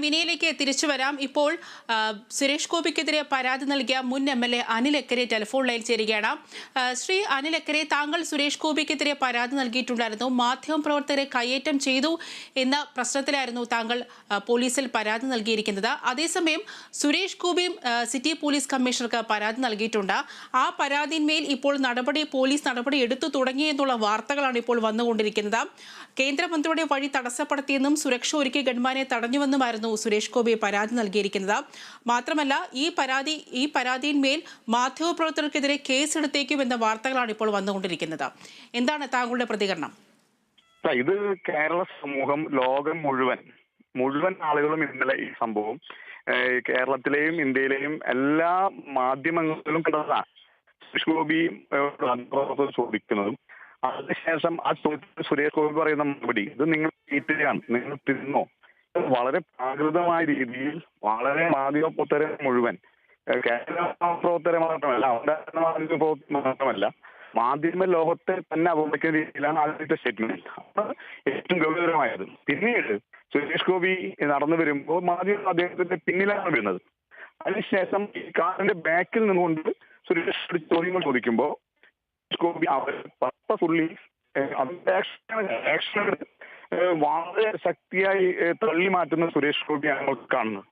വിനയിലേക്ക് തിരിച്ചു വരാം. ഇപ്പോൾ സുരേഷ് ഗോപിക്കെതിരെ പരാതി നൽകിയ മുൻ MLA അനിൽ അക്കരെ ടെലിഫോൺ ലൈൻ ചേരുകയാണ്. ശ്രീ അനിൽ അക്കരെ, താങ്കൾ സുരേഷ് ഗോപിക്കെതിരെ പരാതി നൽകിയിട്ടുണ്ടായിരുന്നു. മാധ്യമപ്രവർത്തകരെ കയ്യേറ്റം ചെയ്തു എന്ന പ്രശ്നത്തിലായിരുന്നു താങ്കൾ പോലീസിൽ പരാതി നൽകിയിരിക്കുന്നത്. അതേസമയം സുരേഷ് ഗോപിയും സിറ്റി പോലീസ് കമ്മീഷണർക്ക് പരാതി നൽകിയിട്ടുണ്ട്. ആ പരാതിന്മേൽ ഇപ്പോൾ പോലീസ് നടപടി എടുത്തു തുടങ്ങിയെന്നുള്ള വാർത്തകളാണ് ഇപ്പോൾ വന്നുകൊണ്ടിരിക്കുന്നത്. കേന്ദ്രമന്ത്രിയുടെ വഴി തടസ്സപ്പെടുത്തിയെന്നും സുരക്ഷ ഒരുക്കി ഗൺമാനെ തടഞ്ഞുവെന്നുമായിരുന്നു സുരേഷ് ഗോപി പരാതി നൽകിയിരിക്കുന്നത്. മാത്രമല്ല, ഈ പരാതിയിന്മേൽ മാധ്യമപ്രവർത്തകർക്കെതിരെ കേസെടുത്തേക്കുമെന്ന വാർത്തകളാണ് ഇപ്പോൾ വന്നുകൊണ്ടിരിക്കുന്നത്. എന്താണ് താങ്കളുടെ പ്രതികരണം? ഇത് കേരള സമൂഹം, ലോകം മുഴുവൻ ആളുകളും ഇന്നലെ ഈ സംഭവം കേരളത്തിലെയും ഇന്ത്യയിലെയും എല്ലാ മാധ്യമങ്ങളിലും കണ്ടതാണ്. സുരേഷ് ഗോപി ചോദിക്കുന്നതും അതിനുശേഷം ആ ചോദ്യത്തിൽ സുരേഷ് ഗോപി പറയുന്ന മറുപടി, ഇത് നിങ്ങൾ തീറ്റുകയാണ്, നിങ്ങൾ തിന്നോ. വളരെ പ്രാകൃതമായ രീതിയിൽ വളരെ മാധ്യമപ്രവർത്തകരെ മുഴുവൻ, കേരള പ്രവർത്തകരെ മാത്രമല്ല, മാത്രമല്ല മാധ്യമ ലോകത്തെ തന്നെ അപമാനിക്കുന്ന രീതിയിലാണ് ആദ്യത്തെ സ്റ്റേറ്റ്മെന്റ്. അതാണ് ഏറ്റവും ഗൗരവമായത്. പിന്നീട് സുരേഷ് ഗോപി നടന്നു വരുമ്പോൾ മാധ്യമം അദ്ദേഹത്തിന്റെ പിന്നിലാണ് വരുന്നത്. അതിനുശേഷം ഈ കാറിന്റെ ബാക്കിൽ നിന്നുകൊണ്ട് സുരേഷ് ചോദ്യങ്ങൾ ചോദിക്കുമ്പോൾ ഗോപി അവർ പർപ്പസ്ഫുള്ളി ആക്ഷനുകൾ വളരെ ശക്തിയായി തള്ളി മാറ്റുന്ന സുരേഷ് ഗോപിയാണ് നമ്മൾ കാണുന്നത്.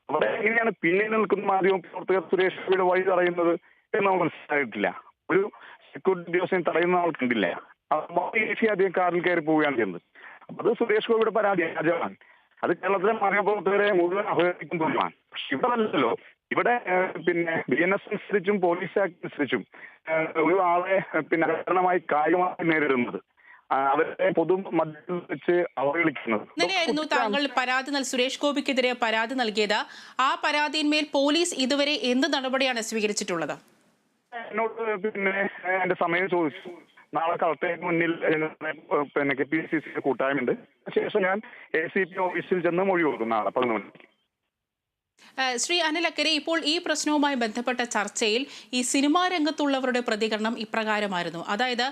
അവിടെ എങ്ങനെയാണ് പിന്നിൽ നിൽക്കുന്ന മാധ്യമ പ്രവർത്തകർ സുരേഷ് ഗോപിയുടെ വഴി തടയുന്നത് എന്ന് നമുക്ക് മനസ്സിലായിട്ടില്ല. ഒരു സെക്യൂരിറ്റി ഉദ്യോഗസ്ഥനെ തടയുന്ന ആൾ കണ്ടില്ല. അധികം കാറിൽ കയറി പോവുകയാണ് ചെയ്യുന്നത്. അത് സുരേഷ് ഗോപിയുടെ പരാതി വ്യാജമാണ്. അത് കേരളത്തിലെ മാധ്യമപ്രവർത്തകരെ മുഴുവൻ അപകടിക്കുന്നതാണ്. പക്ഷെ ഇവിടെ അല്ലല്ലോ. ഇവിടെ BNS അനുസരിച്ചും പോലീസ് ആക്ട് അനുസരിച്ചും ഒരു ആളെ അകാരണമായി കായികമായി നേരിടുന്നത്, അവരെ പൊതുമധ്യത്തിൽ വെച്ച് അവഹേളിക്കുന്നത്. ഇന്നലെയായിരുന്നു താങ്കൾ സുരേഷ് ഗോപിക്കെതിരെ പരാതി നൽകിയത്. ആ പരാതിയിന്മേൽ പോലീസ് ഇതുവരെ എന്ത് നടപടിയാണ് സ്വീകരിച്ചിട്ടുള്ളത്? എന്നോട് എന്റെ സമയം ചോദിച്ചു. നാളെ കളക്ടറേറ്റ് മുന്നിൽ KPCC കൂട്ടായ്മയുണ്ട്. ശേഷം ഞാൻ ACP ഓഫീസിൽ ചെന്ന് മൊഴി കൊടുക്കും നാളെ 11 മണിക്ക്. ശ്രീ അനിൽ അക്കരെ, ഇപ്പോൾ ഈ പ്രശ്നവുമായി ബന്ധപ്പെട്ട ചർച്ചയിൽ ഈ സിനിമാ രംഗത്തുള്ളവരുടെ പ്രതികരണം ഇപ്രകാരമായിരുന്നു. അതായത്,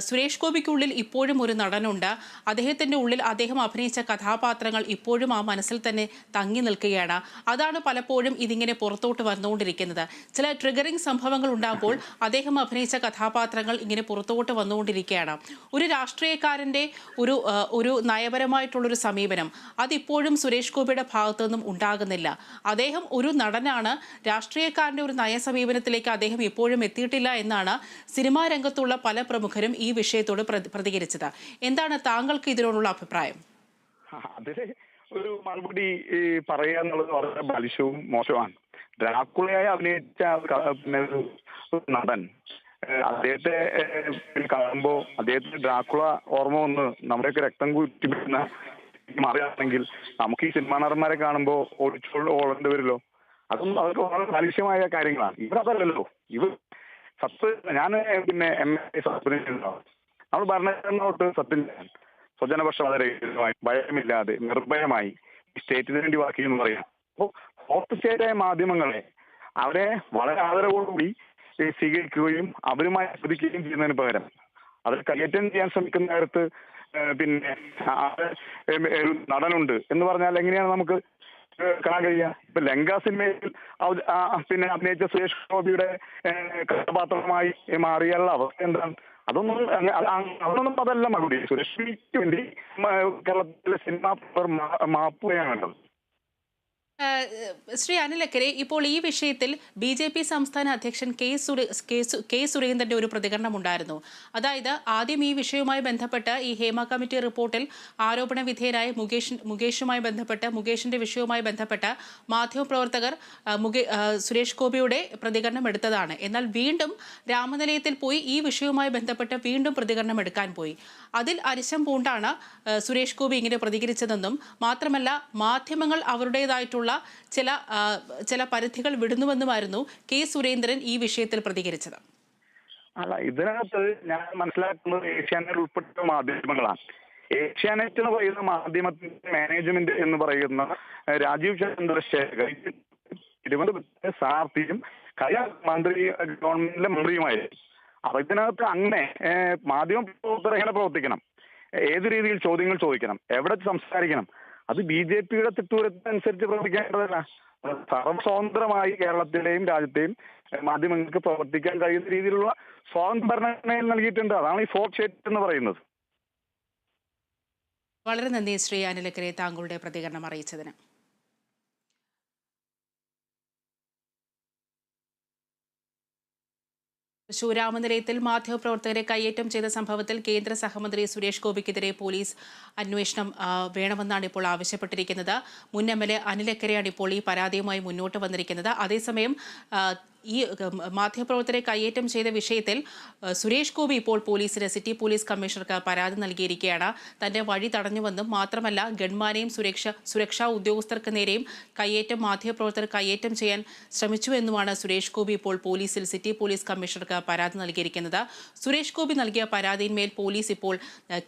സുരേഷ് ഗോപിക്കുള്ളിൽ ഇപ്പോഴും ഒരു നടനുണ്ട്. അദ്ദേഹത്തിൻ്റെ ഉള്ളിൽ അദ്ദേഹം അഭിനയിച്ച കഥാപാത്രങ്ങൾ ഇപ്പോഴും ആ മനസ്സിൽ തന്നെ തങ്ങി നിൽക്കുകയാണ്. അതാണ് പലപ്പോഴും ഇതിങ്ങനെ പുറത്തോട്ട് വന്നുകൊണ്ടിരിക്കുന്നത്. ചില ട്രിഗറിംഗ് സംഭവങ്ങൾ ഉണ്ടാകുമ്പോൾ അദ്ദേഹം അഭിനയിച്ച കഥാപാത്രങ്ങൾ ഇങ്ങനെ പുറത്തോട്ട് വന്നുകൊണ്ടിരിക്കുകയാണ്. ഒരു രാഷ്ട്രീയക്കാരൻ്റെ ഒരു നയപരമായിട്ടുള്ളൊരു സമീപനം അതിപ്പോഴും സുരേഷ് ഗോപിയുടെ ഭാഗത്തു നിന്നും ഉണ്ടാകുന്നില്ല. അദ്ദേഹം ഒരു നടനാണ്. രാഷ്ട്രീയക്കാരന്റെ ഒരു നയസമീപനത്തിലേക്ക് അദ്ദേഹം ഇപ്പോഴും എത്തിയിട്ടില്ല എന്നാണ് സിനിമാ രംഗത്തുള്ള പല പ്രമുഖരും ഈ വിഷയത്തോട് പ്രതികരിച്ചത്. എന്താണ് താങ്കൾക്ക് ഇതിനോടുള്ള അഭിപ്രായം? അതിൽ ഒരു മറുപടി പറയുക എന്നുള്ളത് വളരെ ബാലിശവും മോശമാണ്. ഡ്രാക്കുളയായി അഭിനയിച്ച നടൻ, അദ്ദേഹത്തെ കാണുമ്പോൾ അദ്ദേഹത്തിന് ഡ്രാക്കുള ഓർമ്മ വന്ന് നമ്മുടെയൊക്കെ രക്തം കുറ്റിപ്പിടുന്ന മാറിയാണെങ്കിൽ നമുക്ക് ഈ സിനിമാ നടന്മാരെ കാണുമ്പോൾ ഓടേണ്ടി വരുമല്ലോ. അതൊക്കെ വളരെ ബാലിഷ്യമായ കാര്യങ്ങളാണ്. ഇവിടെ അതല്ലല്ലോ. ഞാൻ MLA സസ്പെൻഷനുണ്ടാവും. നമ്മൾ ഭരണഘടനയോട്ട് സത്യം ചെയ്യാൻ സ്വജനപക്ഷപാതരഹിതമായി ഭയമില്ലാതെ നിർഭയമായി സ്റ്റേറ്റിന് വേണ്ടി വർക്ക് ചെയ്യുമെന്ന് പറയാം. അപ്പോൾ ഫോർത്ത് സ്റ്റേറ്റായ മാധ്യമങ്ങളെ അവരെ വളരെ ആദരവോടുകൂടി സ്വീകരിക്കുകയും അവരുമായി ശ്രദ്ധിക്കുകയും ചെയ്യുന്നതിന് പകരം അതിൽ കയ്യേറ്റം ചെയ്യാൻ ശ്രമിക്കുന്ന നേരത്ത് ഒരു നടനുണ്ട് എന്ന് പറഞ്ഞാൽ എങ്ങനെയാണ് നമുക്ക് കാണാൻ കഴിയുക? ഇപ്പൊ ലങ്ക സിനിമയിൽ അഭിനയിച്ച സുരേഷ് ഗോപിയുടെ കഥാപാത്രമായി മാറിയുള്ള അവസ്ഥ എന്താണ്? അതൊന്നും അതല്ല മറുപടി. സുരേഷ് ഗോപിക്ക് വേണ്ടി കേരളത്തിലെ സിനിമ മാപ്പുകയാണ് വേണ്ടത്. ശ്രീ അനിൽ അക്കരെ, ഇപ്പോൾ ഈ വിഷയത്തിൽ BJP സംസ്ഥാന അധ്യക്ഷൻ കെ സുരേന്ദ്രന്റെ ഒരു പ്രതികരണം ഉണ്ടായിരുന്നു. അതായത്, ആദ്യം ഈ വിഷയവുമായി ബന്ധപ്പെട്ട് ഈ ഹേമ കമ്മിറ്റി റിപ്പോർട്ടിൽ ആരോപണ വിധേയനായ മുകേഷിന്റെ വിഷയവുമായി ബന്ധപ്പെട്ട് മാധ്യമപ്രവർത്തകർ സുരേഷ് ഗോപിയുടെ പ്രതികരണം എടുത്തതാണ്. എന്നാൽ വീണ്ടും രാമനിലയത്തിൽ പോയി ഈ വിഷയവുമായി ബന്ധപ്പെട്ട് വീണ്ടും പ്രതികരണം എടുക്കാൻ പോയി. അതിൽ അരിശം പൂണ്ടാണ് സുരേഷ് ഗോപി ഇങ്ങനെ പ്രതികരിച്ചതെന്നും മാത്രമല്ല മാധ്യമങ്ങൾ അവരുടേതായിട്ടുള്ള ചില പരിധികൾ വിടുന്നുവെന്നുമായിരുന്നു കെ സുരേന്ദ്രൻ ഈ വിഷയത്തിൽ പ്രതികരിച്ചത്. അല്ല, ഇതിനകത്ത് ഞാൻ മനസ്സിലാക്കുന്നത് ഏഷ്യാനെറ്റ് ഉൾപ്പെട്ട മാധ്യമങ്ങളാണ്. ഏഷ്യാനെറ്റ് എന്ന് പറയുന്ന മാധ്യമത്തിന്റെ മാനേജ്മെന്റ് എന്ന് പറയുന്ന രാജീവ് ചന്ദ്രശേഖർ തിരുവനന്തപുരത്തെ സാർത്തിയും മന്ത്രി ഗവൺമെന്റിലെ മന്ത്രിയുമായിരുന്നു. അപ്പൊ ഇതിനകത്ത് അങ്ങനെ മാധ്യമ പ്രവർത്തകർ എങ്ങനെ പ്രവർത്തിക്കണം, ഏത് രീതിയിൽ ചോദ്യങ്ങൾ ചോദിക്കണം, എവിടെ സംസാരിക്കണം, അത് BJP-യുടെ തിട്ടൂരത്തിനനുസരിച്ച് പ്രവർത്തിക്കേണ്ടതല്ല. സർവസ്വതന്ത്രമായി കേരളത്തിലെയും രാജ്യത്തെയും മാധ്യമങ്ങൾക്ക് പ്രവർത്തിക്കാൻ കഴിയുന്ന രീതിയിലുള്ള സ്വാതന്ത്ര്യ ഭരണഘടനയിൽ നൽകിയിട്ടുണ്ട്. അതാണ് ഈ ഫോർത്ത് സ്റ്റേറ്റ് എന്ന് പറയുന്നത്. വളരെ നന്ദി ശ്രീ അനിലക്കരെ, താങ്കളുടെ പ്രതികരണം അറിയിച്ചതിന്. തൃശൂർ രാമനിലയത്തിൽ മാധ്യമപ്രവർത്തകരെ കയ്യേറ്റം ചെയ്ത സംഭവത്തിൽ കേന്ദ്ര സഹമന്ത്രി സുരേഷ് ഗോപിക്കെതിരെ പോലീസ് അന്വേഷണം വേണമെന്നാണ് ഇപ്പോൾ ആവശ്യപ്പെട്ടിരിക്കുന്നത്. മുൻ MLA അനിലക്കരയാണ് ഇപ്പോൾ ഈ പരാതിയുമായി മുന്നോട്ട് വന്നിരിക്കുന്നത്. അതേസമയം ഈ മാധ്യമപ്രവർത്തകരെ കയ്യേറ്റം ചെയ്ത വിഷയത്തിൽ സുരേഷ് ഗോപി ഇപ്പോൾ സിറ്റി പോലീസ് കമ്മീഷണർക്ക് പരാതി നൽകിയിരിക്കുകയാണ്. തന്റെ വഴി തടഞ്ഞുവെന്നും മാത്രമല്ല ഗൺമാനെയും സുരക്ഷാ ഉദ്യോഗസ്ഥർക്ക് നേരെയും മാധ്യമപ്രവർത്തകർ കയ്യേറ്റം ചെയ്യാൻ ശ്രമിച്ചുവെന്നുമാണ് സുരേഷ് ഗോപി ഇപ്പോൾ സിറ്റി പോലീസ് കമ്മീഷണർക്ക് പരാതി നൽകിയിരിക്കുന്നത്. സുരേഷ് ഗോപി നൽകിയ പരാതിയിന്മേൽ പോലീസ് ഇപ്പോൾ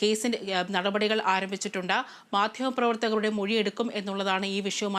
കേസിന്റെ നടപടികൾ ആരംഭിച്ചിട്ടുണ്ട്. മാധ്യമപ്രവർത്തകരുടെ മൊഴിയെടുക്കും എന്നുള്ളതാണ് ഈ വിഷയവുമായി